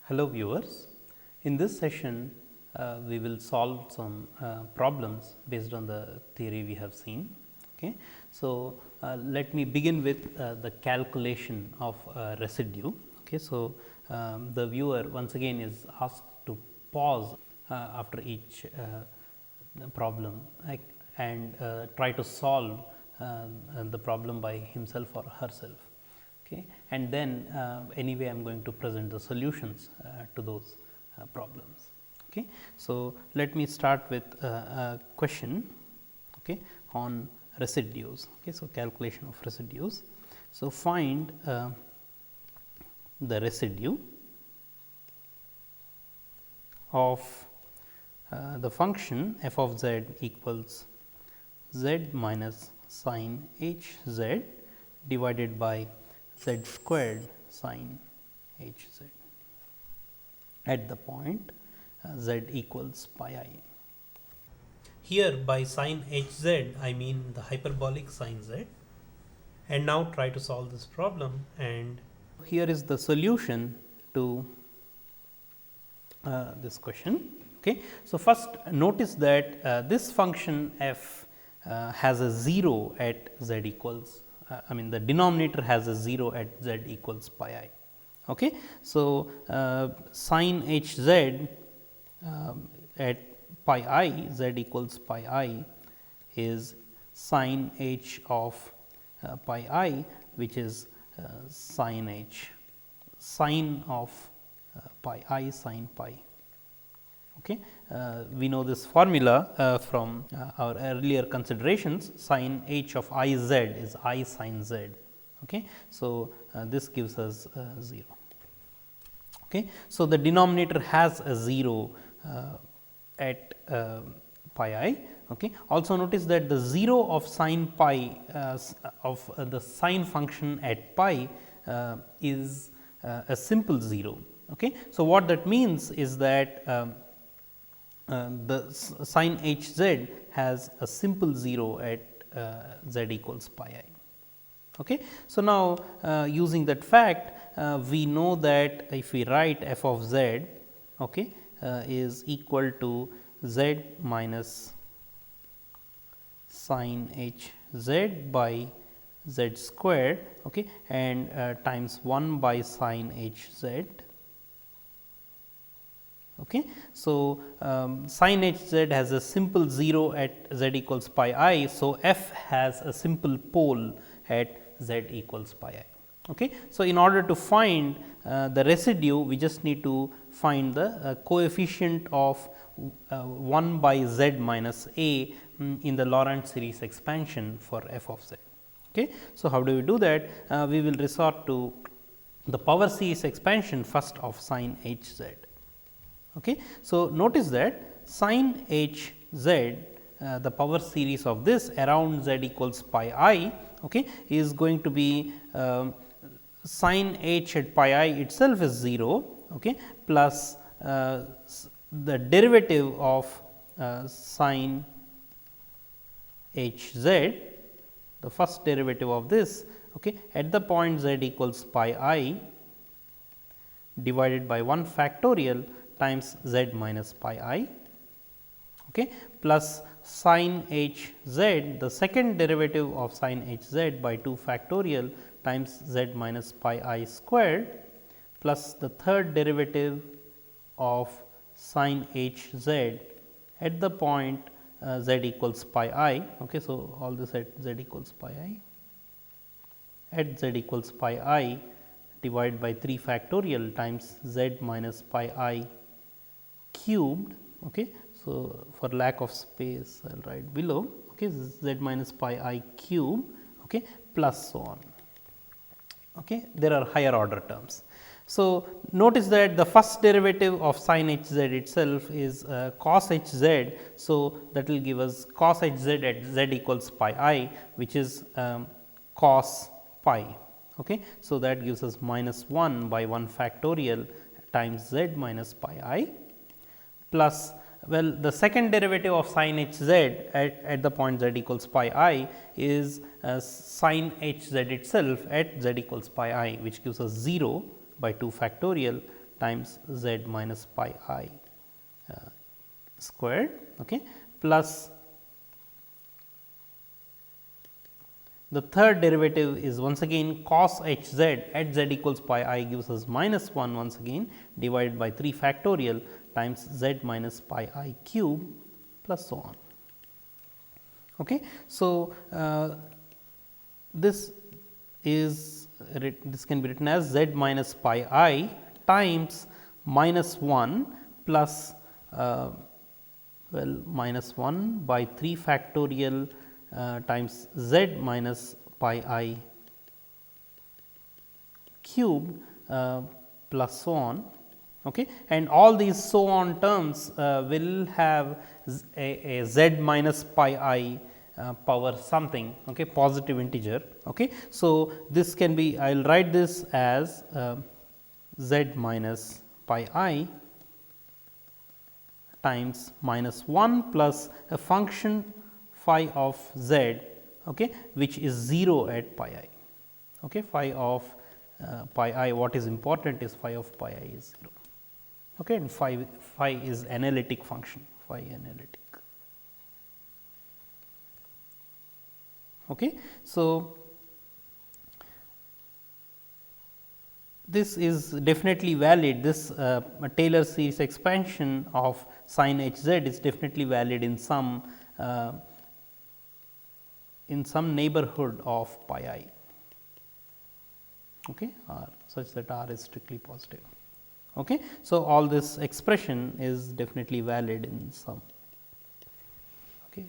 Hello viewers, in this session we will solve some problems based on the theory we have seen. Okay. So, let me begin with the calculation of residue. Okay. So, the viewer once again is asked to pause after each problem and try to solve the problem by himself or herself. Okay. And then anyway I am going to present the solutions to those problems. Okay. So, let me start with a question on residues. Okay. So, calculation of residues. So, find the residue of the function f of z equals z minus sin h z divided by z squared sin h z at the point z equals pi I. Here by sin h z I mean the hyperbolic sin z, and now try to solve this problem, and here is the solution to this question. Okay. So, first notice that this function f has a 0 at z equals I mean the denominator has a 0 at z equals pi I. Okay. So, sin h z at pi I z equals pi I is sin h of pi I, which is sin h sin of pi I sin pi. Okay. We know this formula from our earlier considerations. Sin h of I z is I sin z. Okay. So, this gives us 0. Okay. So, the denominator has a 0 at pi I. Okay. Also notice that the 0 of sin pi of the sine function at pi is a simple 0. Okay. So, what that means is that the sin h z has a simple 0 at z equals pi I. Okay. So, now using that fact we know that if we write f of z is equal to z minus sin h z by z squared and times 1 by sin h z. Okay. So, sin h z has a simple 0 at z equals pi I. So, f has a simple pole at z equals pi I. Okay. So, in order to find the residue, we just need to find the coefficient of 1 by z minus a in the Laurent series expansion for f of z. Okay. So, how do we do that? We will resort to the power series expansion first of sin h z. Okay. So, notice that sin h z the power series of this around z equals pi I is going to be sin h at pi I itself is 0 plus the derivative of sin h z, the first derivative of this at the point z equals pi I divided by 1 factorial times z minus pi I plus sin h z, the second derivative of sin h z by 2 factorial times z minus pi I squared plus the third derivative of sin h z at the point z equals pi I. So, all this at z equals pi I at z equals pi I divided by 3 factorial times z minus pi I cubed. So, for lack of space I will write below z minus pi I cube plus so on. There are higher order terms. So, notice that the first derivative of sin h z itself is cos h z. So, that will give us cos h z at z equals pi I, which is cos pi. So, that gives us minus 1 by 1 factorial times z minus pi I plus the second derivative of sin h z at the point z equals pi I is sin h z itself at z equals pi I, which gives us 0 by 2 factorial times z minus pi I squared, okay, plus the third derivative is once again cos h z at z equals pi I gives us minus 1 once again divided by 3 factorial times z minus pi I cube plus so on. Okay. So, this can be written as z minus pi I times minus 1 plus minus 1 by 3 factorial times z minus pi I cube plus so on, okay. And all these so on terms will have a z minus pi I power something, okay, positive integer. Okay. So, this can be, I will write this as z minus pi I times minus 1 plus a function phi of z, okay, which is 0 at pi I. Okay. Phi of pi I, what is important is phi of pi I is 0, okay, and phi is analytic function, phi analytic. Okay. So, this is definitely valid, this Taylor series expansion of sin h z is definitely valid in some neighborhood of pi I, okay, R, such that R is strictly positive. Okay. So, all this expression is definitely valid in some, okay,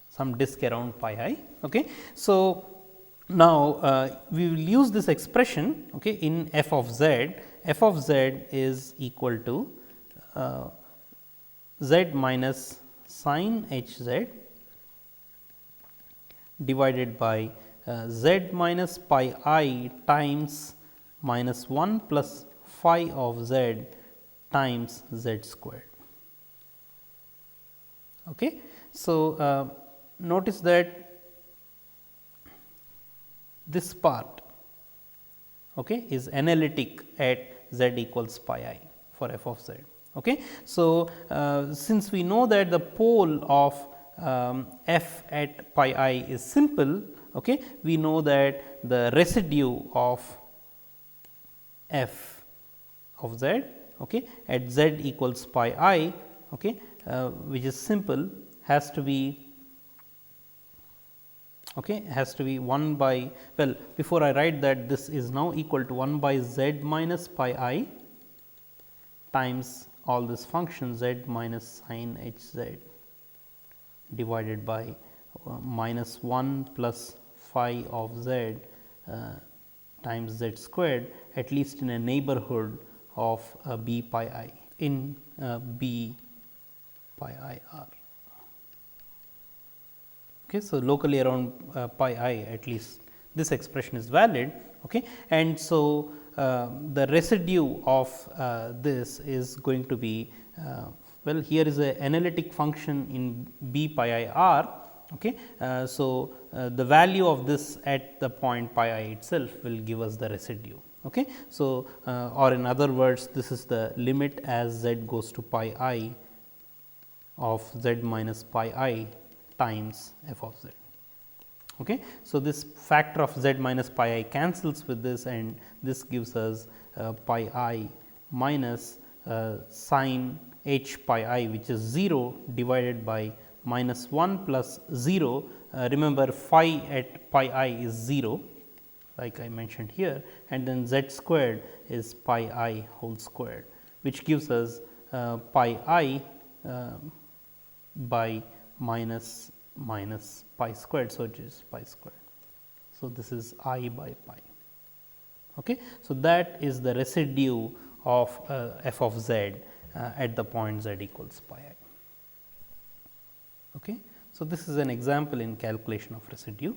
some disk around pi I. Okay. So, now we will use this expression, okay, in f of z. F of z is equal to z minus sin h z divided by z minus pi I times minus 1 plus phi of z times z squared. Okay. So, notice that this part, okay, is analytic at z equals pi I for f of z. Okay. So, since we know that the pole of f at pi I is simple, okay, we know that the residue of f of z, okay, at z equals pi I, okay, which is simple, has to be, okay, has to be 1 by, well, before I write that, this is now equal to 1 by z minus pi I times all this function z minus sin h z divided by minus 1 plus phi of z times z squared, at least in a neighborhood of b pi I, in b pi I r. Okay. So, locally around pi I, at least this expression is valid. Okay. And so, the residue of this is going to be, well, here is a analytic function in b pi I r. Okay. So, the value of this at the point pi I itself will give us the residue. Okay. So, or in other words, this is the limit as z goes to pi I of z minus pi I times f of z. Okay. So, this factor of z minus pi I cancels with this, and this gives us pi I minus sin h pi I, which is 0 divided by minus 1 plus 0. Remember, phi at pi I is 0, like I mentioned here, and then z squared is pi I whole squared, which gives us pi I by minus pi squared. So, it is pi squared. So, this is I by pi. Okay. So, that is the residue of f of z at the point z equals pi I. Okay. So, this is an example in calculation of residue.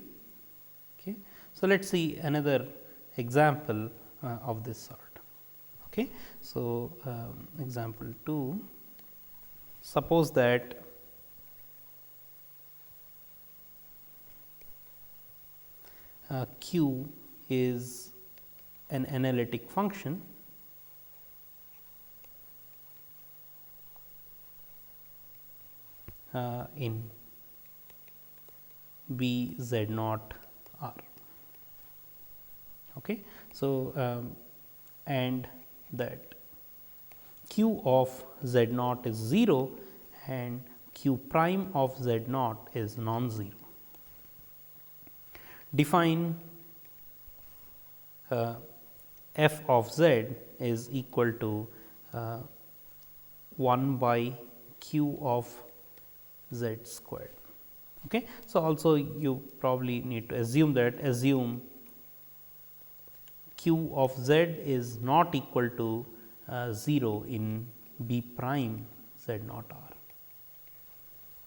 Okay. So, let us see another example of this sort. Okay. So, example 2, suppose that q is an analytic function, in B Z naught R. Okay. So, and that q of Z naught is 0 and q prime of Z naught is non-zero. Define f of z is equal to 1 by q of z squared. Okay. So, also you probably need to assume q of z is not equal to 0 in B prime Z naught R.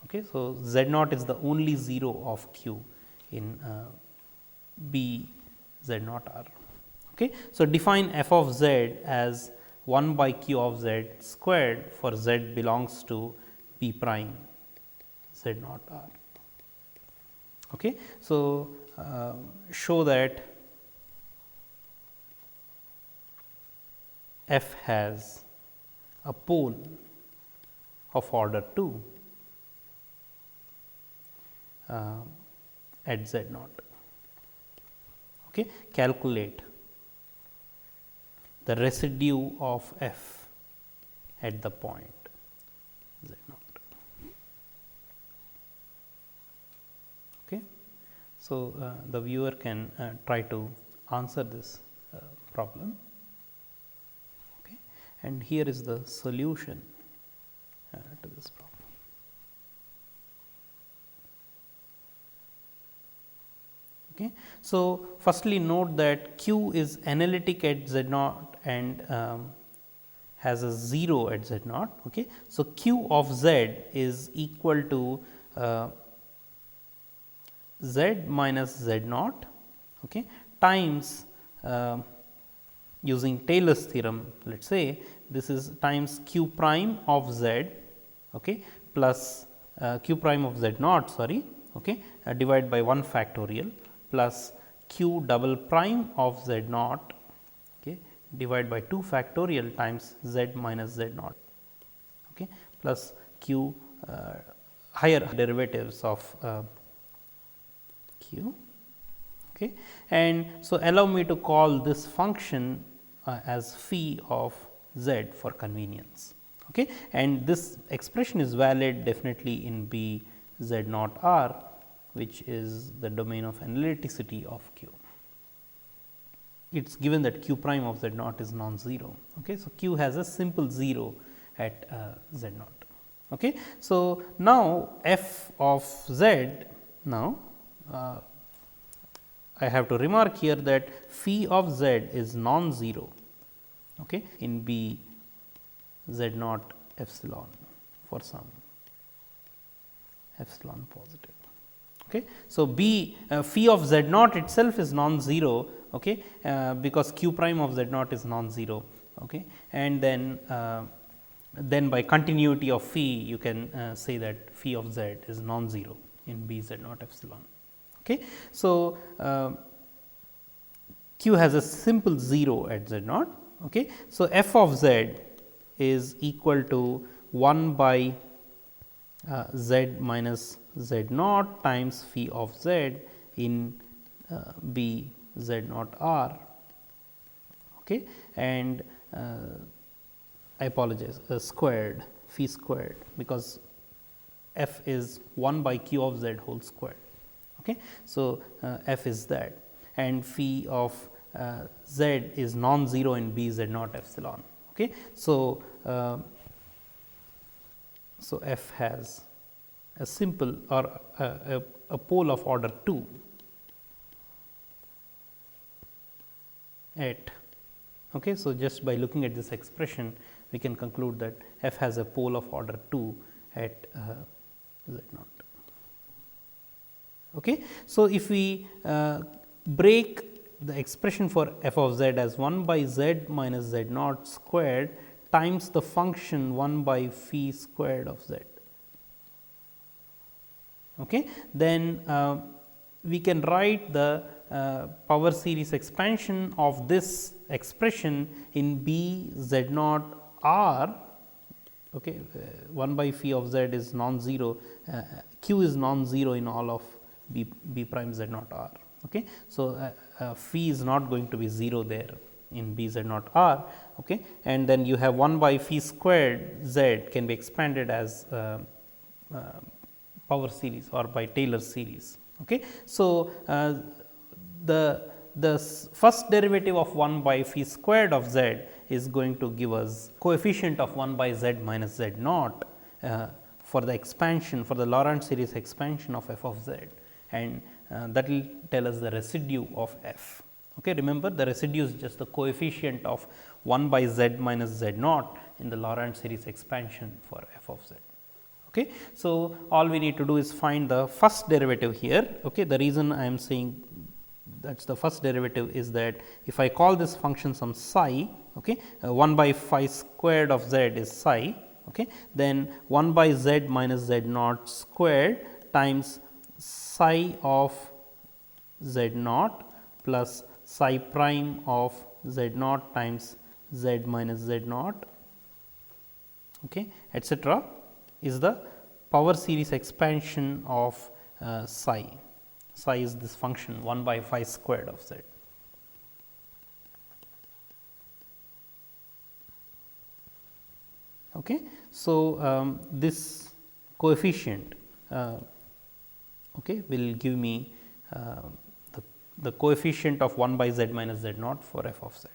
Okay. So, Z naught is the only 0 of q in B Z naught R. Okay. So, define f of z as 1 by q of z squared for z belongs to B prime Z naught R. Okay. So, show that f has a pole of order 2 at Z naught. Okay. Calculate the residue of f at the point Z naught. Okay. So, the viewer can try to answer this problem, okay. And here is the solution to this problem. Okay. So, firstly note that q is analytic at Z naught and has a 0 at Z naught. Okay. So, q of z is equal to z minus Z naught, okay, times using Taylor's theorem, let us say this is times q prime of z, okay, plus q prime of Z naught, sorry, okay, divided by 1 factorial plus q double prime of Z naught, okay, divided by 2 factorial times z minus Z naught, okay, plus q higher derivatives of q. Okay. And so, allow me to call this function as phi of z for convenience. Okay. And this expression is valid definitely in B Z naught R, which is the domain of analyticity of q. It is given that q prime of Z naught is non-zero. Okay. So, q has a simple 0 at Z naught. Okay. So, now f of z, now I have to remark here that phi of z is non-zero, okay, in B Z naught epsilon for some epsilon positive. Okay. So, B phi of Z naught itself is non-zero, okay, because q prime of Z naught is non-zero, okay, and then by continuity of phi you can say that phi of z is non-zero in B Z naught epsilon. Okay. So, q has a simple 0 at Z naught. Okay. So, f of z is equal to 1 by z minus Z naught times phi of z in B Z naught R, okay, and I apologize, squared, phi squared, because f is 1 by q of z whole squared. Okay. So, f is that, and phi of z is non-zero in B Z naught epsilon. Okay. So, so f has a simple or a pole of order 2 at. Okay. So, just by looking at this expression we can conclude that f has a pole of order 2 at Z naught. Okay. So, if we break the expression for f of z as 1 by z minus Z naught squared times the function 1 by phi squared of z. Okay. Then we can write the power series expansion of this expression in B Z naught R Okay, 1 by phi of z is non-zero, q is non-zero in all of b prime z naught r. Okay. So, phi is not going to be 0 there in b z naught r, okay. And then you have 1 by phi squared z can be expanded as power series or by Taylor series. Okay. So, the first derivative of 1 by phi squared of z is going to give us coefficient of 1 by z minus z naught for the expansion, for the Laurent series expansion of f of z, and that will tell us the residue of f. Okay. Remember, the residue is just the coefficient of 1 by z minus z naught in the Laurent series expansion for f of z. Okay. So, all we need to do is find the first derivative here. Okay. The reason I am saying that is the first derivative is that if I call this function some psi, okay, 1 by phi squared of z is psi, okay, then 1 by z minus z naught squared times psi of z naught plus psi prime of z naught times z minus z naught, okay, etcetera, is the power series expansion of psi. Psi is this function 1 by phi squared of z. Okay. So, this coefficient okay, will give me the coefficient of 1 by z minus z naught for f of z.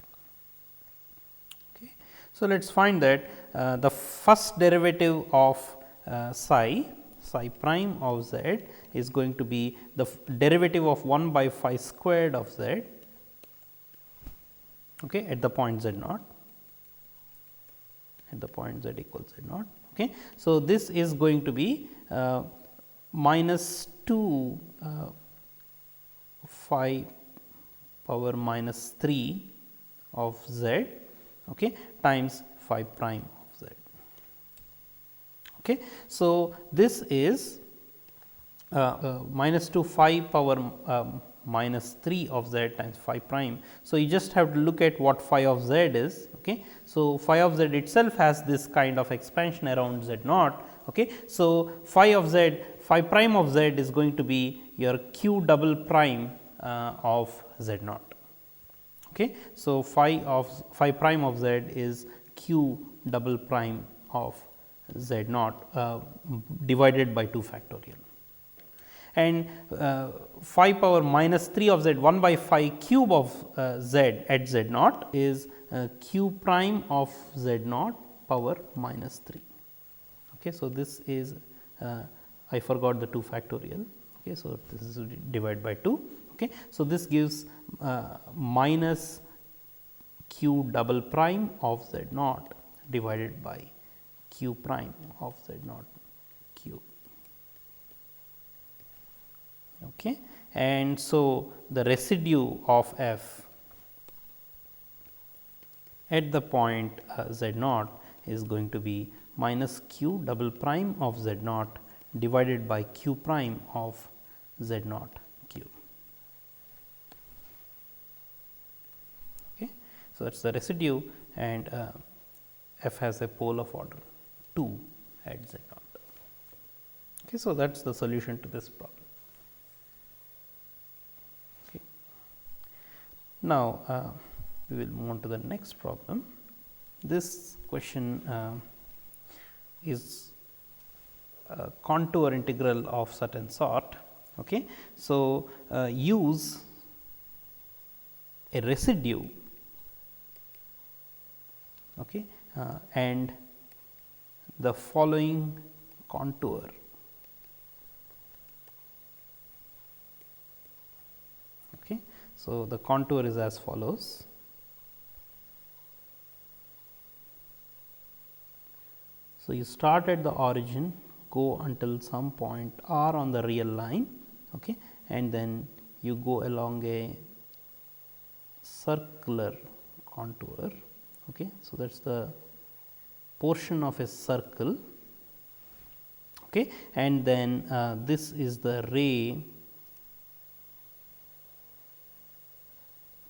Okay. So, let us find that the first derivative of psi prime of z is going to be the derivative of 1 by phi squared of z, okay, at the point z naught, at the point z equals z naught. Okay. So, this is going to be minus 2 phi power minus 3 of z, okay, times phi prime of z. Okay. So, this is minus 2 phi power minus 3 of z times phi prime. So, you just have to look at what phi of z is. Okay. So, phi of z itself has this kind of expansion around z naught. Okay. So, phi of z, phi prime of z is going to be your q double prime of z naught. Okay. So, phi prime of z is q double prime of z naught divided by 2 factorial. And phi power minus 3 of z 1 by phi cube of z at z naught is q prime of z naught power minus 3. Okay. So, this is I forgot the 2 factorial. Okay. So, this is divided by 2. Okay. So, this gives minus q double prime of z naught divided by q prime of z naught q. Okay. And so, the residue of f at the point z naught is going to be minus q double prime of z naught divided by q prime of z naught q. Okay. So, that is the residue, and f has a pole of order 2 at z naught. Okay. So, that is the solution to this problem. Okay. Now, we will move on to the next problem. This question is a contour integral of certain sort. Okay. So, use a residue, okay, and the following contour. Okay. So, the contour is as follows. So, you start at the origin, go until some point r on the real line, okay, and then you go along a circular contour. Okay. So, that is the portion of a circle, okay, and then this is the ray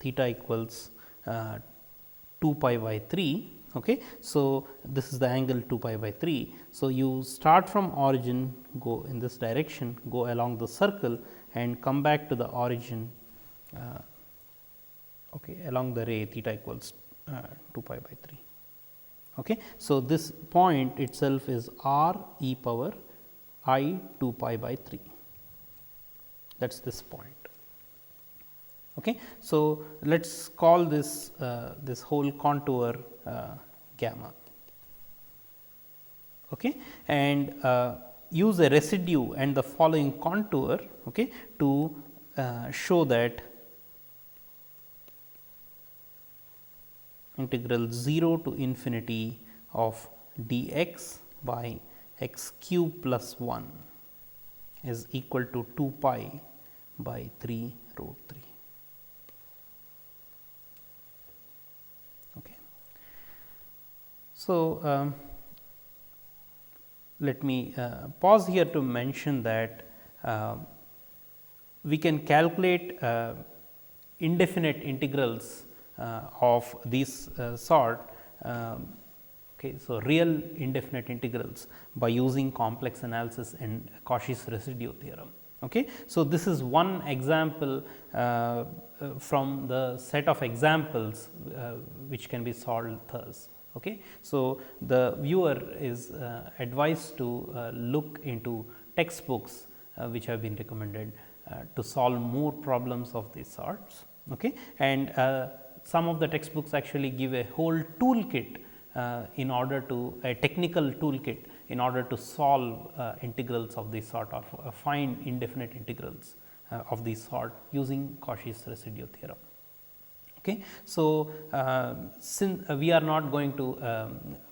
theta equals 2 pi by 3. Okay. So, this is the angle 2 pi by 3. So, you start from origin, go in this direction, go along the circle and come back to the origin along the ray theta equals 2 pi by 3. Okay. So, this point itself is r e power I 2 pi by 3, that is this point. Okay. So, let us call this this whole contour gamma, okay, and use a residue and the following contour, okay, to show that integral 0 to infinity of dx by x cube plus 1 is equal to 2 pi by 3 root 3. Okay. So, let me pause here to mention that we can calculate indefinite integrals of this sort, okay. So, real indefinite integrals by using complex analysis and Cauchy's residue theorem. Okay. So, this is one example from the set of examples which can be solved thus. Okay. So, the viewer is advised to look into textbooks which have been recommended to solve more problems of these sorts. Okay. And some of the textbooks actually give a whole toolkit in order to a technical toolkit in order to solve integrals of this sort or find indefinite integrals of this sort using Cauchy's residue theorem. Okay. So, since we are not going to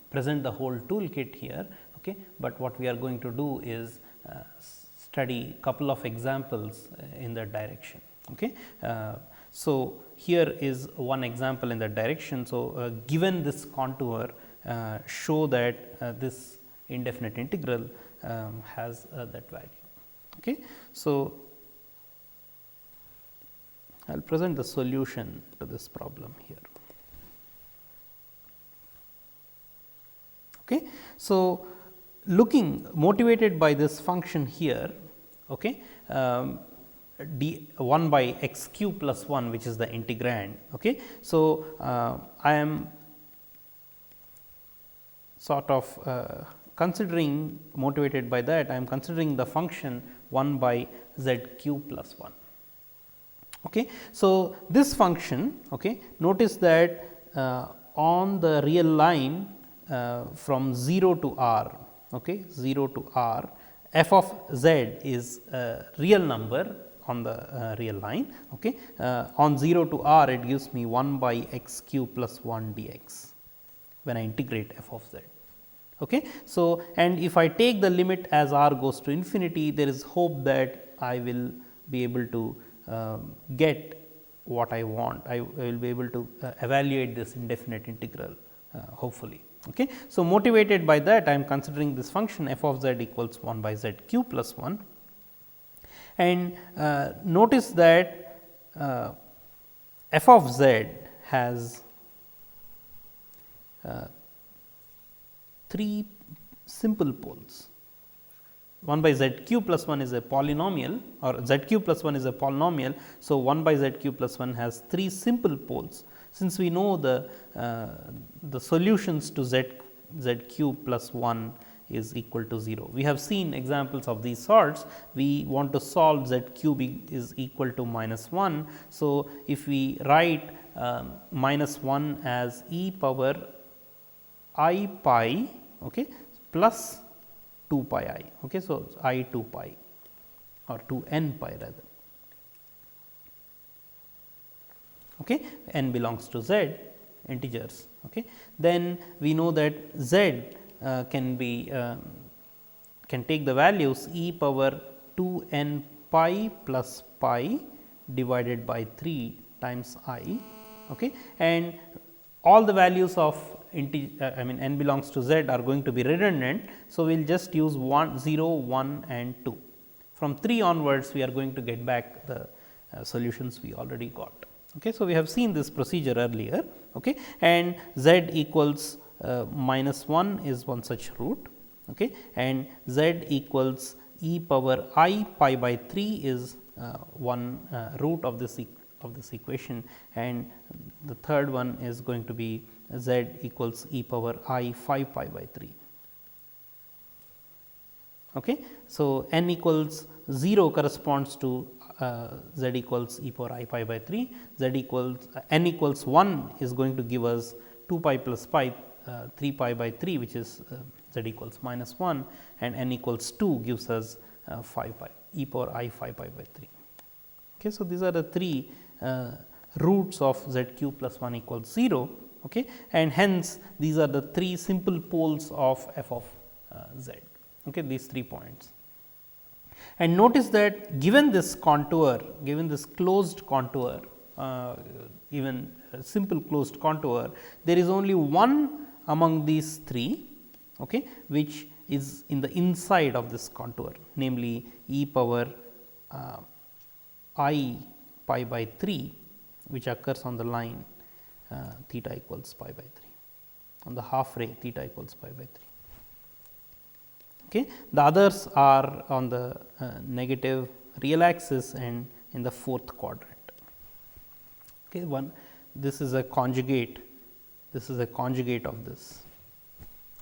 present the whole toolkit here, okay, but what we are going to do is study couple of examples in that direction. Okay. So, here is one example in that direction. So, given this contour, show that this indefinite integral has that value. Okay. So, I will present the solution to this problem here. Okay. So, looking motivated by this function here, okay, d 1 by x cube plus 1, which is the integrand. Okay. So, I am sort of considering motivated by that, I am considering the function 1 by z cube plus 1. Okay. So, this function, okay, notice that on the real line from 0 to r, okay, 0 to r, f of z is a real number on the real line. Okay. On 0 to r, it gives me 1 by x cube plus 1 dx when I integrate f of z. Okay. So, and if I take the limit as r goes to infinity, there is hope that I will be able to get what I want. I will be able to evaluate this indefinite integral hopefully. Okay. So, motivated by that, I am considering this function f of z equals 1 by z cube plus 1, and notice that f of z has 3 simple poles. 1 by z cube plus 1 is a polynomial, or z cube plus 1 is a polynomial. So, 1 by z cube plus 1 has 3 simple poles. Since we know the solutions to z cube plus 1 is equal to 0. We have seen examples of these sorts. We want to solve z cube is equal to minus 1. So, if we write minus 1 as e power I pi, okay, plus 2 pi I. Okay. So, I 2 pi or 2 n pi rather. Okay. N belongs to z integers. Okay. Then we know that z can be can take the values e power 2 n pi plus pi divided by 3 times I. Okay. And all the values of I mean n belongs to z are going to be redundant. So, we will just use 1, 0, 1 and 2. From 3 onwards, we are going to get back the solutions we already got. Okay. So, we have seen this procedure earlier, okay, and z equals minus 1 is one such root, okay, and z equals e power I pi by 3 is one root of this equation, and the third one is going to be z equals e power I 5 pi by 3. Okay. So, n equals 0 corresponds to z equals e power I pi by 3, z equals n equals 1 is going to give us 2 pi plus pi 3 pi by 3, which is z equals minus 1, and n equals 2 gives us 5 pi e power I 5 pi by 3. Okay. So, these are the three roots of z cube plus 1 equals 0, okay, and hence these are the three simple poles of f of z, okay, these 3 points. And notice that given this contour, given this closed contour, even simple closed contour, there is only one among these 3, okay, which is in the inside of this contour, namely e power I pi by 3, which occurs on the line theta equals pi by 3, on the half ray theta equals pi by 3. Okay. The others are on the negative real axis and in the fourth quadrant. Okay. This is a conjugate, this is a conjugate of this.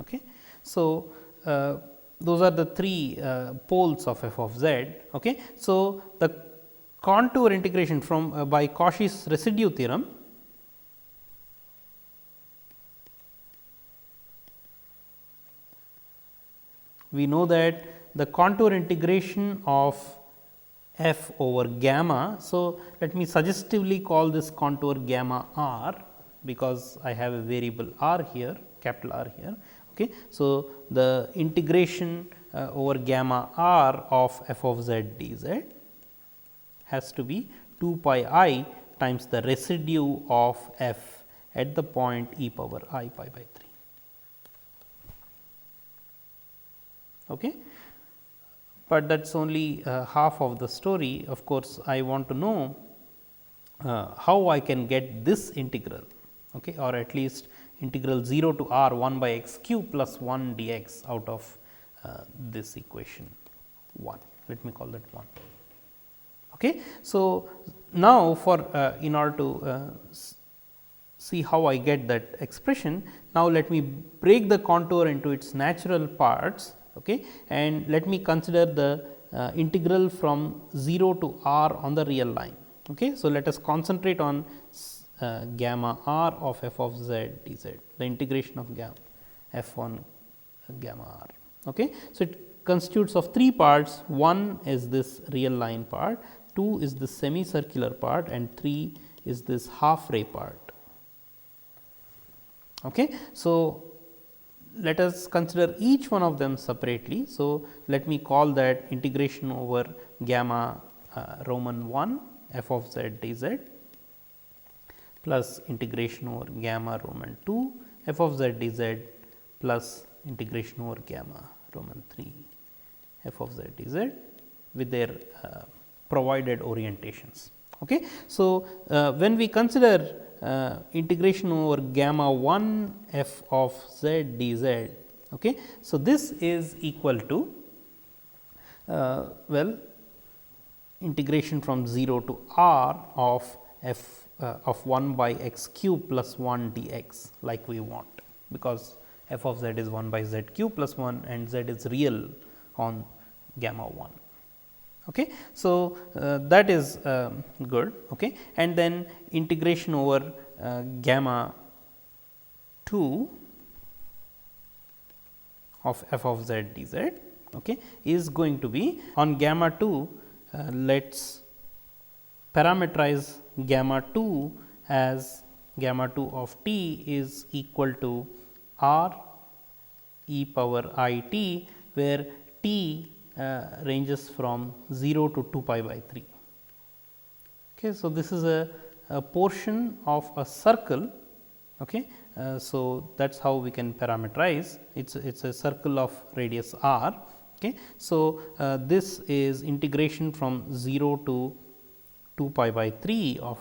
Okay. So, those are the three poles of f of z. Okay. So, the contour integration from by Cauchy's residue theorem, we know that the contour integration of f over gamma. So, let me suggestively call this contour gamma r, because I have a variable r here, capital R here. Okay. So, the integration over gamma r of f of z dz has to be 2 pi I times the residue of f at the point e power I pi by 3. Okay. But that is only half of the story. Of course, I want to know how I can get this integral, okay, or at least integral 0 to r 1 by x cube plus 1 dx out of this equation 1. Let me call that 1. Okay. So, now for in order to see how I get that expression, now let me break the contour into its natural parts, okay, and let me consider the integral from 0 to r on the real line. Okay. So, let us concentrate on gamma r of f of z dz, the integration of gamma f on gamma r. Okay. So, it constitutes of 3 parts. One is this real line part, 2 is the semicircular part, and 3 is this half ray part. Okay. So, let us consider each one of them separately. So, let me call that integration over gamma Roman 1 f of z dz plus integration over gamma Roman 2 f of z dz plus integration over gamma Roman 3 f of z dz with their provided orientations. Okay. So, when we consider integration over gamma 1 f of z dz, okay, so this is equal to well, integration from 0 to r of f of 1 by x cube plus 1 dx, like we want, because f of z is 1 by z cube plus 1 and z is real on gamma 1. Okay. So, that is good, okay. And then integration over gamma 2 of f of z dz, okay, is going to be on gamma 2. Let us parameterize gamma 2 as gamma 2 of t is equal to r e power I t, where t ranges from 0 to 2 pi by 3. Okay. So, this is a portion of a circle. Okay. So, that is how we can parameterize, it is a circle of radius r. Okay. So, this is integration from 0 to 2 pi by 3 of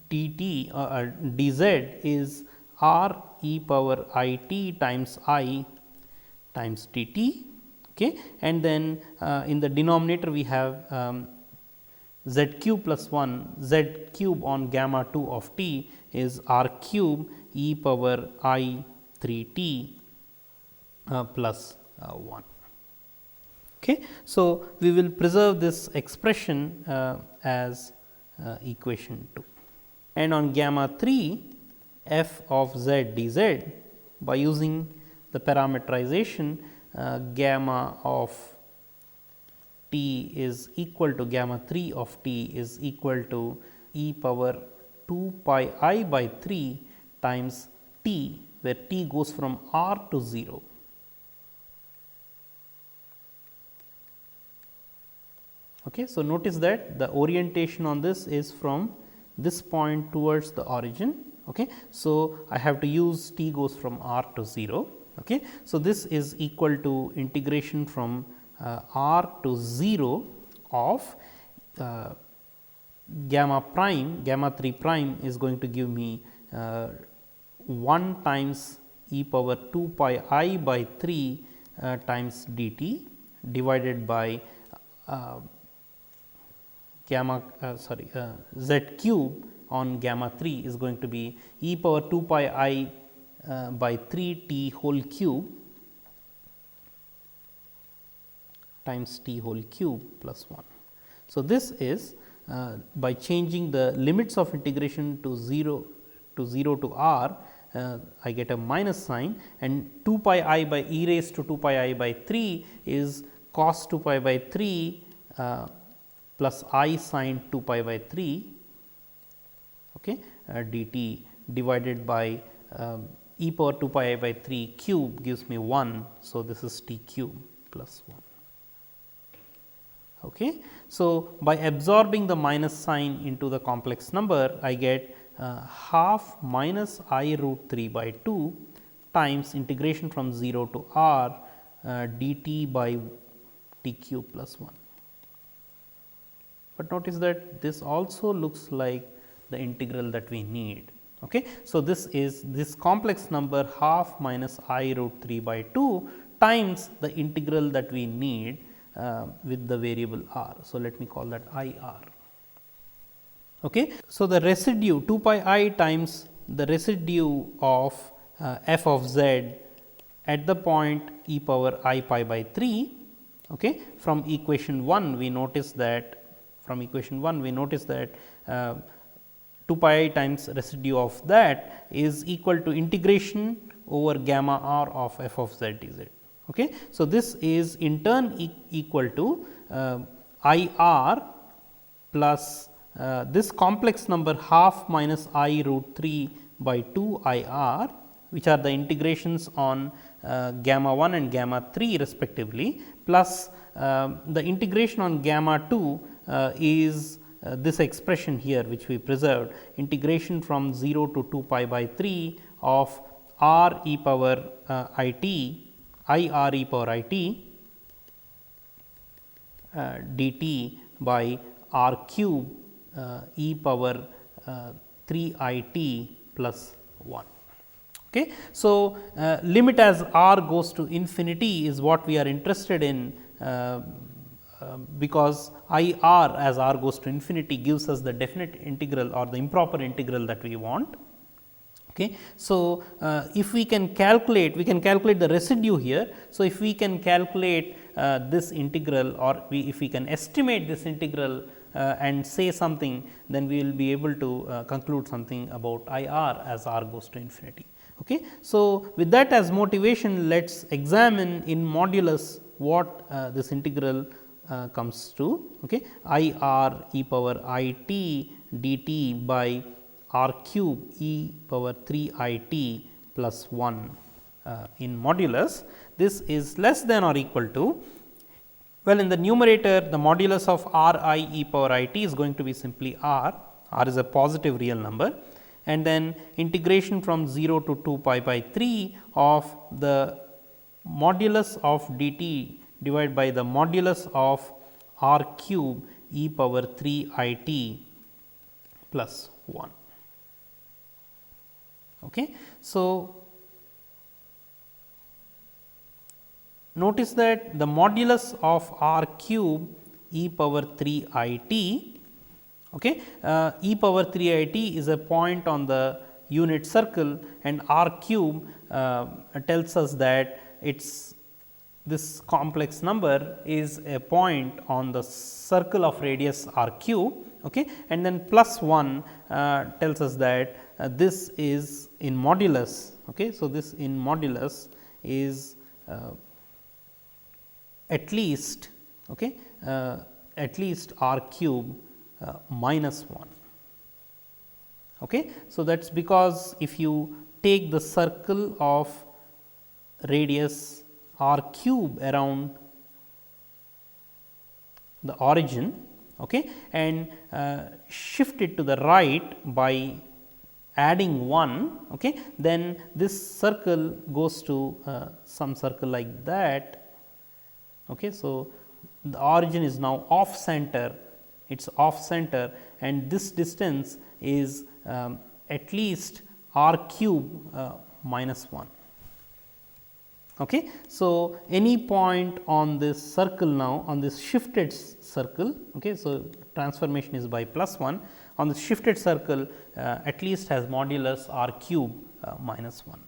dt dz is r e power I t times I times dt, okay. And then in the denominator we have z cube plus 1, z cube on gamma 2 of t is r cube e power I 3 t plus 1. Okay. So, we will preserve this expression as equation 2, and on gamma 3 f of z dz, by using the parameterization gamma of t is equal to gamma 3 of t is equal to e power 2 pi I by 3 times t, where t goes from r to 0. Okay. So, notice that the orientation on this is from this point towards the origin. Okay. So, I have to use t goes from r to 0. Okay. So, this is equal to integration from r to 0 of gamma prime, gamma 3 prime is going to give me 1 times e power 2 pi I by 3 times dt divided by gamma z cube on gamma 3 is going to be e power 2 pi I by 3 t whole cube times t whole cube plus 1. So, this is by changing the limits of integration to 0 to r, I get a minus sign, and 2 pi I by e raised to 2 pi I by 3 is cos 2 pi by 3 plus I sin 2 pi by 3, okay, dt divided by e power 2 pi I by 3 cube gives me 1. So, this is t cube plus 1. Okay. So, by absorbing the minus sign into the complex number, I get half minus I root 3 by 2 times integration from 0 to r dt by t cube plus 1. But notice that this also looks like the integral that we need. Okay. So, this is this complex number half minus I root 3 by 2 times the integral that we need with the variable r. So, let me call that I r. Okay. So, the residue 2 pi I times the residue of f of z at the point e power I pi by 3. Okay. From equation 1 we notice that 2 pi I times residue of that is equal to integration over gamma r of f of z dz. Okay. So, this is in turn equal to I r plus this complex number half minus I root 3 by 2 I r, which are the integrations on gamma 1 and gamma 3 respectively, plus the integration on gamma 2 is this expression here which we preserved, integration from 0 to 2 pi by 3 of r e power I t I r e power I t dt by r cube e power 3 I t plus 1. Okay. So, limit as r goes to infinity is what we are interested in, because I r as r goes to infinity gives us the definite integral or the improper integral that we want. Okay. So, if we can calculate the residue here. So, if we can calculate this integral, or if we can estimate this integral and say something, then we will be able to conclude something about I r as r goes to infinity. Okay. So, with that as motivation, let us examine in modulus what this integral comes to. Okay. I r e power I t dt by r cube e power 3 I t plus 1 in modulus. This is less than or equal to, well, in the numerator the modulus of r I e power I t is going to be simply r is a positive real number, and then integration from 0 to 2 pi by 3 of the modulus of dt divided by the modulus of r cube e power 3 I t plus 1. Okay. Okay. So, notice that the modulus of r cube e power 3 I t, okay, e power 3 I t is a point on the unit circle, and r cube tells us that it's this complex number is a point on the circle of radius r cube, okay, and then plus 1 tells us that this is in modulus. Okay. So, this in modulus is at least r cube minus 1. Okay. So, that is because if you take the circle of radius r cube around the origin, okay, and shift it to the right by adding 1, okay, then this circle goes to some circle like that. Okay. So, the origin is now off center, it is off center, and this distance is at least r cube minus 1. Okay. So, any point on this circle now, on this shifted circle, okay, so transformation is by plus 1, on the shifted circle at least has modulus r cube minus 1.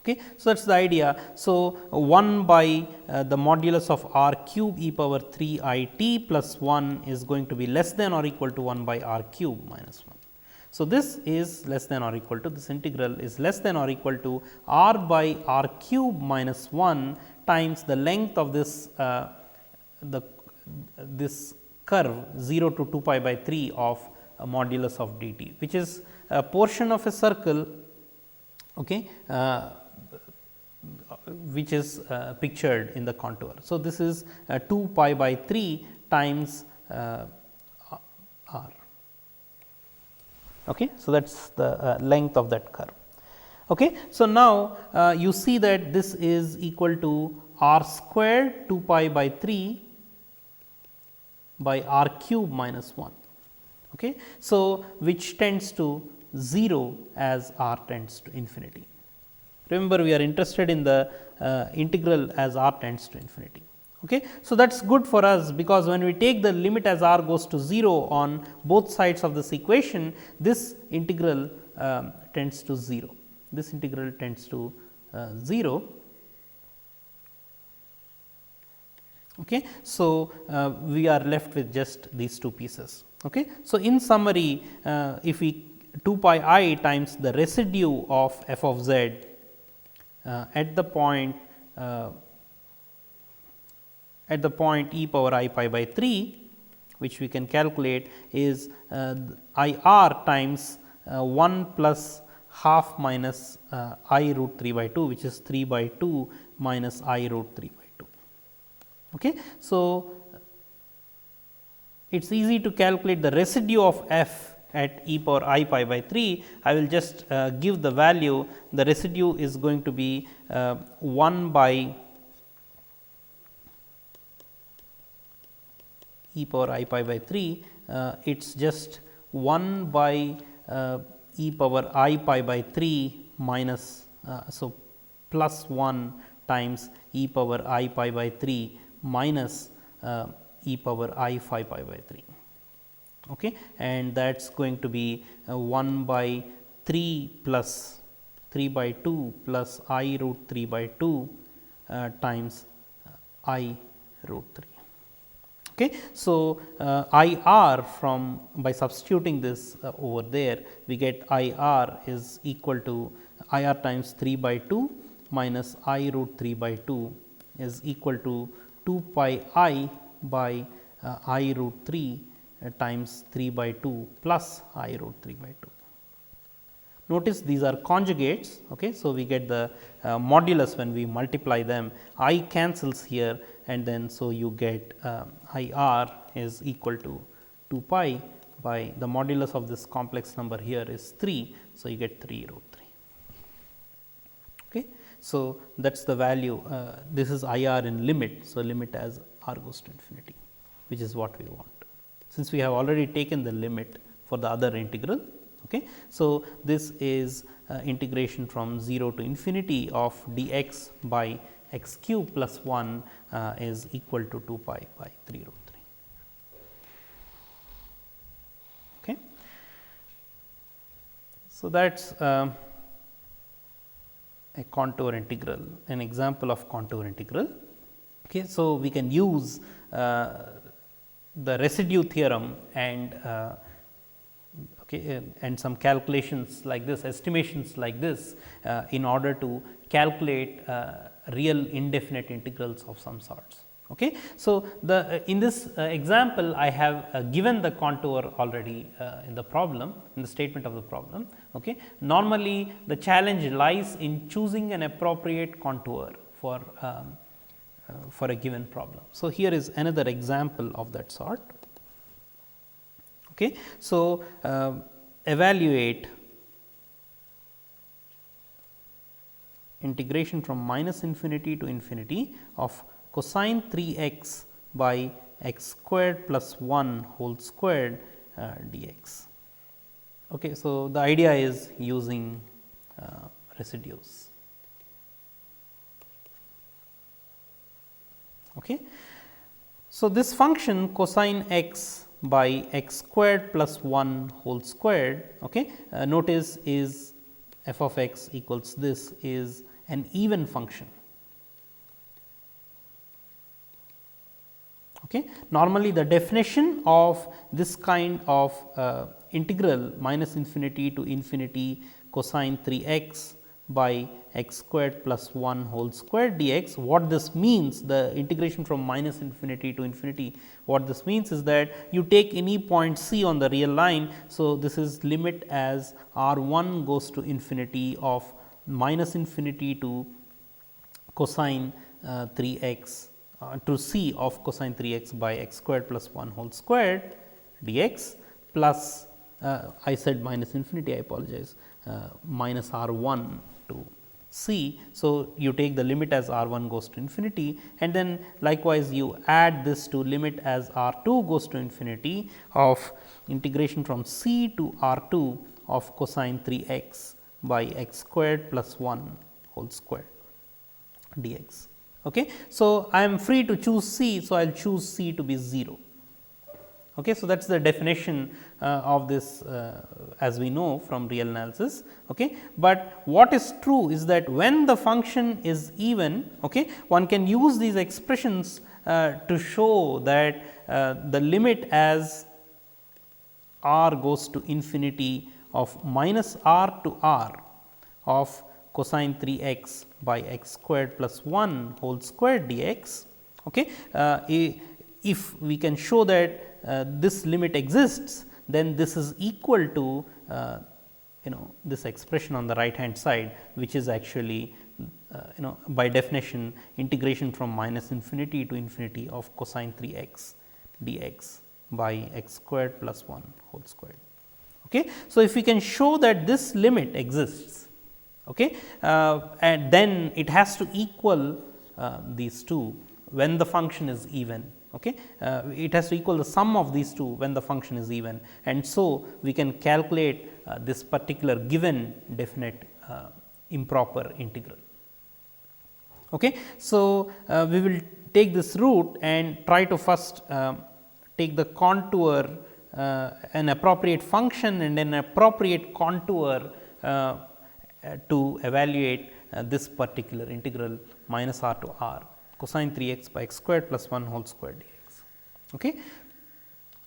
Okay. So, that is the idea. So, 1 by the modulus of r cube e power 3 I t plus 1 is going to be less than or equal to 1 by r cube minus 1. So, this is less than or equal to, this integral is less than or equal to r by r cube minus 1 times the length of this this curve 0 to 2 pi by 3 of a modulus of d t, which is a portion of a circle, okay, which is pictured in the contour. So, this is 2 pi by 3 times r. Okay. So, that is the length of that curve. Okay. So, now you see that this is equal to r squared 2 pi by 3 by r cube minus 1. Okay. So, which tends to 0 as r tends to infinity. Remember, we are interested in the integral as r tends to infinity. Okay. So, that is good for us, because when we take the limit as r goes to 0 on both sides of this equation, this integral tends to 0. This integral tends to 0. Okay. So, we are left with just these two pieces. Okay. So, in summary, if we 2 pi I times the residue of f of z at the point e power I pi by 3, which we can calculate, is I r times 1 plus half minus I root 3 by 2, which is 3 by 2 minus I root 3 by 2. Okay. So, it is easy to calculate the residue of f at e power I pi by 3. I will just give the value. The residue is going to be 1 by e power I pi by 3, it is just 1 by e power I pi by 3 minus, so plus 1 times e power I pi by 3 minus e power I phi pi by 3. Okay. And that is going to be 1 by 3 plus 3 by 2 plus I root 3 by 2 times I root 3. Okay. So, I r from by substituting this over there, we get I r is equal to I r times 3 by 2 minus I root 3 by 2 is equal to 2 pi I by I root 3 times 3 by 2 plus I root 3 by 2. Notice these are conjugates. Okay. So, we get the modulus when we multiply them, I cancels here, and then so you get I r is equal to 2 pi by the modulus of this complex number here is 3. So, you get 3 root 3. Okay. So, that is the value, this is I r in limit. So, limit as r goes to infinity, which is what we want. Since we have already taken the limit for the other integral, Okay. So, this is integration from 0 to infinity of dx by x cube plus 1 is equal to 2 pi by 3 root 3. Okay. So, that is a contour integral, an example of contour integral. Okay. So, we can use the residue theorem and and some calculations like this, estimations like this in order to calculate real indefinite integrals of some sorts. Okay. So, in this example I have given the contour already in the problem, in the statement of the problem. Okay. Normally the challenge lies in choosing an appropriate contour for a given problem. So, here is another example of that sort. Okay. So, evaluate integration from minus infinity to infinity of cosine 3 x by x squared plus 1 whole squared dx. Okay. So, the idea is using residues. Okay. So, this function cosine x by x squared plus 1 whole squared, okay, notice is f of x equals this is an even function. Okay. Normally, the definition of this kind of integral minus infinity to infinity cosine 3 x by x squared plus 1 whole squared dx. What this means, the integration from minus infinity to infinity, what this means is that you take any point c on the real line. So, this is limit as r 1 goes to infinity of minus infinity to cosine 3 x to c of cosine 3 x by x squared plus 1 whole squared dx plus I said minus infinity, I apologize, minus r 1 to c. So, you take the limit as r 1 goes to infinity and then likewise you add this to limit as r 2 goes to infinity of integration from c to r 2 of cosine 3 x by x squared plus 1 whole squared dx. Okay. So, I am free to choose c. So, I will choose c to be 0. Okay. So, that is the definition of this as we know from real analysis. Okay. But what is true is that when the function is even, okay, one can use these expressions to show that the limit as r goes to infinity of minus r to r of cosine 3 x by x squared plus 1 whole squared dx. Okay. If we can show that this limit exists, then this is equal to this expression on the right hand side, which is actually by definition integration from minus infinity to infinity of cosine 3 x dx by x squared plus 1 whole squared. Okay. So, if we can show that this limit exists, okay, and then it has to equal these two when the function is even. Okay. It has to equal the sum of these two when the function is even, and so we can calculate this particular given definite improper integral. Okay. So, we will take this route and try to first take the contour, an appropriate function and an appropriate contour to evaluate this particular integral minus r to r cosine 3 x by x squared plus 1 whole squared dx. Okay.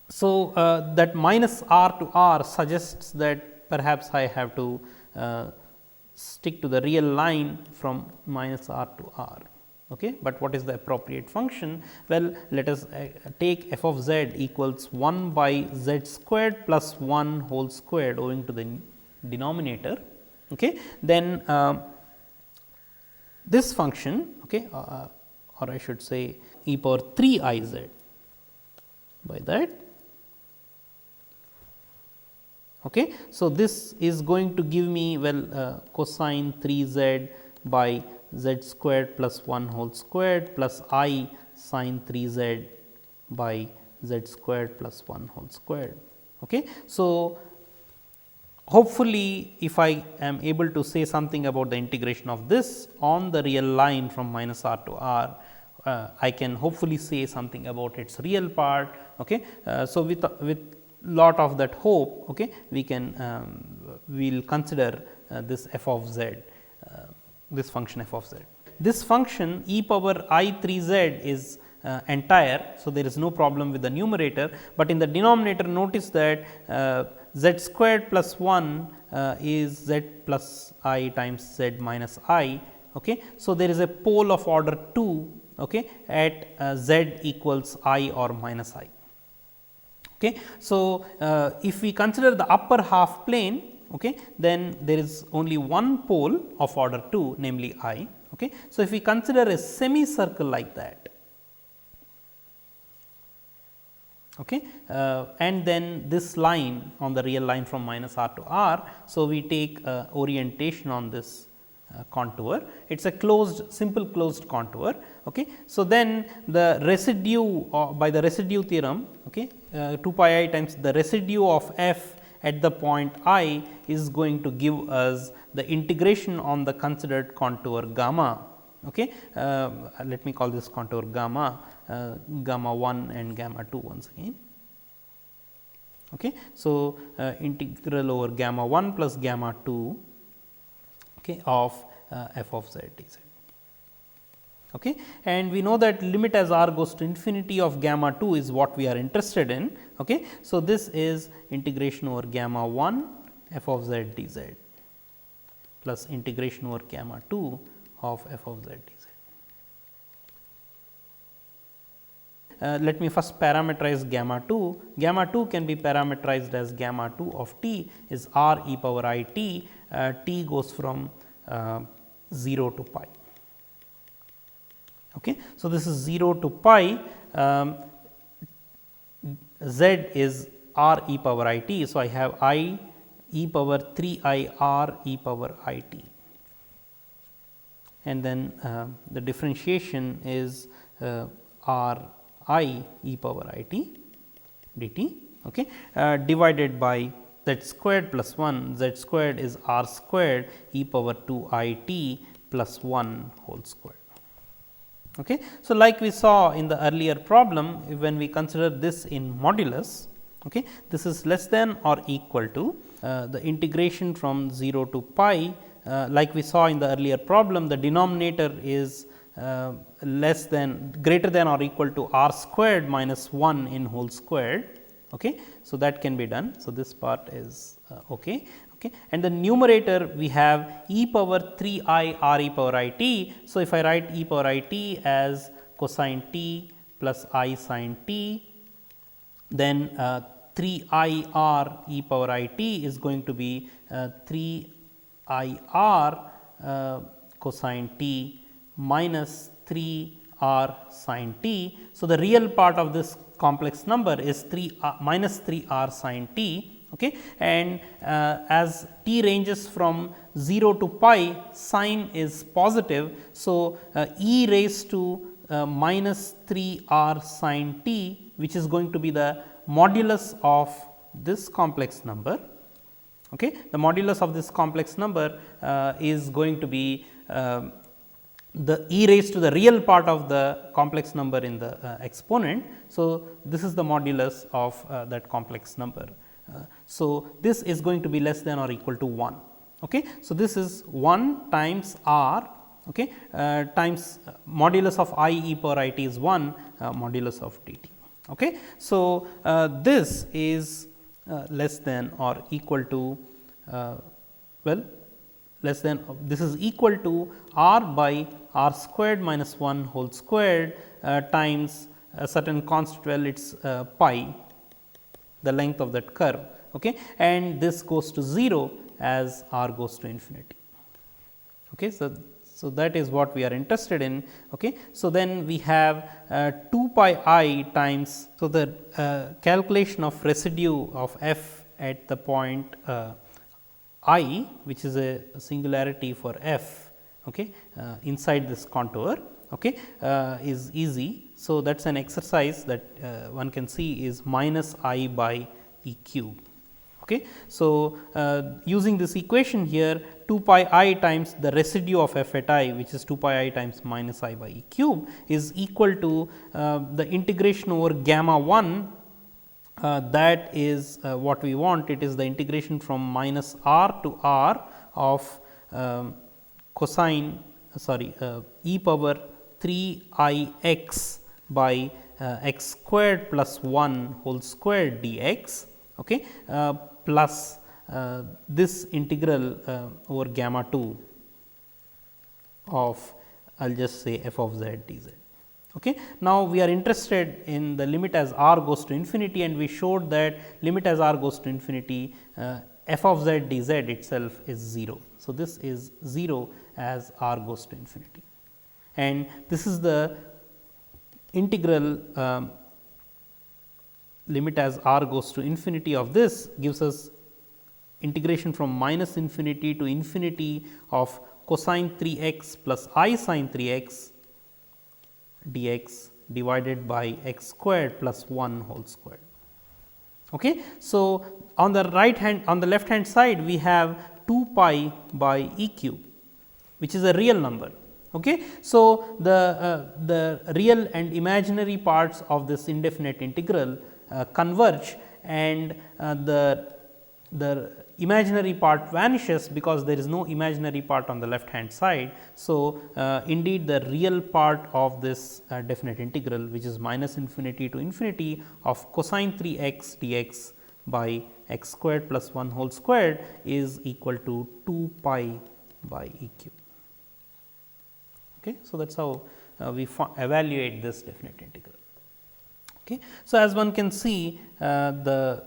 So, that minus r to r suggests that perhaps I have to stick to the real line from minus r to r. Okay. But what is the appropriate function? Well, let us take f of z equals 1 by z squared plus 1 whole squared owing to the denominator. Okay. Then this function, okay, or I should say e power 3 I z by that. Okay. So, this is going to give me cosine 3 z by z squared plus 1 whole squared plus I sine 3 z by z squared plus 1 whole squared. Okay. So, hopefully, if I am able to say something about the integration of this on the real line from minus r to r, I can hopefully say something about its real part. Okay. So, with lot of that hope, okay, we can we will consider this f of z, this function f of z. This function e power I 3 z is entire. So, there is no problem with the numerator, but in the denominator notice that z squared plus 1 is z plus I times z minus I. Okay. So, there is a pole of order 2, okay, at z equals I or minus I. Okay. So, if we consider the upper half plane, okay, then there is only one pole of order 2, namely I. Okay. So, if we consider a semicircle like that, okay, and then this line on the real line from minus r to r. So, we take orientation on this contour, it is a closed, simple closed contour. Okay. So, then the residue by the residue theorem, okay, 2 pi I times the residue of f at the point I is going to give us the integration on the considered contour gamma. Okay. Let me call this contour gamma, gamma 1 and gamma 2 once again. Okay. So, integral over gamma 1 plus gamma 2, okay, of f of z dz. Okay. And we know that limit as r goes to infinity of gamma 2 is what we are interested in. Okay. So, this is integration over gamma 1 f of z dz plus integration over gamma 2 of f of z dz. Let me first parameterize gamma 2. Gamma 2 can be parameterized as gamma 2 of t is r e power I t, t goes from 0 to pi. Okay. So, this is 0 to pi, z is r e power I t. So, I have I e power 3 I r e power I t, and then the differentiation is r I e power I t dt, okay, divided by z squared plus 1, z squared is r squared e power 2 I t plus 1 whole squared. Okay. So, like we saw in the earlier problem, when we consider this in modulus, okay, this is less than or equal to the integration from 0 to pi. Like we saw in the earlier problem, the denominator is less than, greater than or equal to r squared minus 1 in whole squared. Okay. So, that can be done. So, this part is okay. Okay. And the numerator we have e power 3 I r e power I t. So, if I write e power I t as cosine t plus I sin t, then 3 I r e power I t is going to be 3 I r cosine t minus 3 r sin t. So, the real part of this complex number is 3 minus 3 r sin t. Okay. And as t ranges from 0 to pi, sign is positive. So, e raised to minus 3 r sin t, which is going to be the modulus of this complex number. Okay. The modulus of this complex number is going to be the e raised to the real part of the complex number in the exponent. So, this is the modulus of that complex number. So, this is going to be less than or equal to 1. Okay. So, this is 1 times r, okay, times modulus of I e power I t is 1 modulus of d t. Okay. So, this is less than or equal to well, less than, this is equal to r by r squared minus 1 whole squared times a certain constant, well, it is pi, the length of that curve, okay, and this goes to 0 as r goes to infinity. Okay. So, that is what we are interested in. Okay. So, then we have 2 pi I times. So, the calculation of residue of f at the point I, which is a singularity for f, okay, inside this contour, okay, is easy. So, that is an exercise that one can see is minus I by e cube. Okay. So, using this equation here, 2 pi I times the residue of f at I, which is 2 pi I times minus I by e cube, is equal to the integration over gamma 1. That is what we want. It is the integration from minus r to r of cosine e power 3 I x by x squared plus 1 whole squared dx, okay, plus this integral over gamma 2 of, I will just say, f of z dz. Okay. Now, we are interested in the limit as r goes to infinity, and we showed that limit as r goes to infinity, f of z dz itself is 0. So, this is 0 as r goes to infinity, and this is the integral limit as r goes to infinity of this gives us integration from minus infinity to infinity of cosine 3 x plus I sin 3 x dx divided by x squared plus 1 whole squared. Okay. So, on the right hand, on the left hand side, we have 2 pi by e cube, which is a real number. Okay. So, the real and imaginary parts of this indefinite integral converge, and the imaginary part vanishes because there is no imaginary part on the left hand side. So, indeed the real part of this definite integral, which is minus infinity to infinity of cosine 3 x dx by x squared plus 1 whole squared, is equal to 2 pi by e cube. Okay. So, that is how we evaluate this definite integral. Okay. So, as one can see, the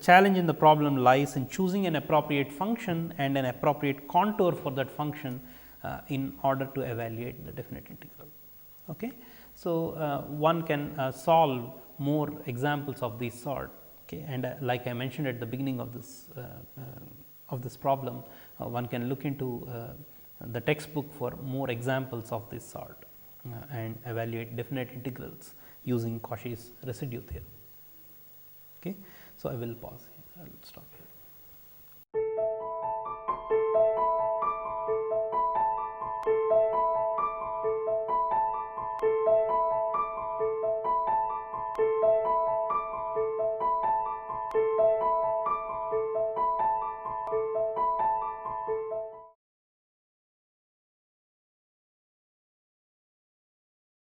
challenge in the problem lies in choosing an appropriate function and an appropriate contour for that function in order to evaluate the definite integral. Okay. So, one can solve more examples of this sort, okay, and like I mentioned at the beginning of this problem, one can look into the textbook for more examples of this sort and evaluate definite integrals using Cauchy's residue theorem. Okay. So, I will pause here, I will stop here.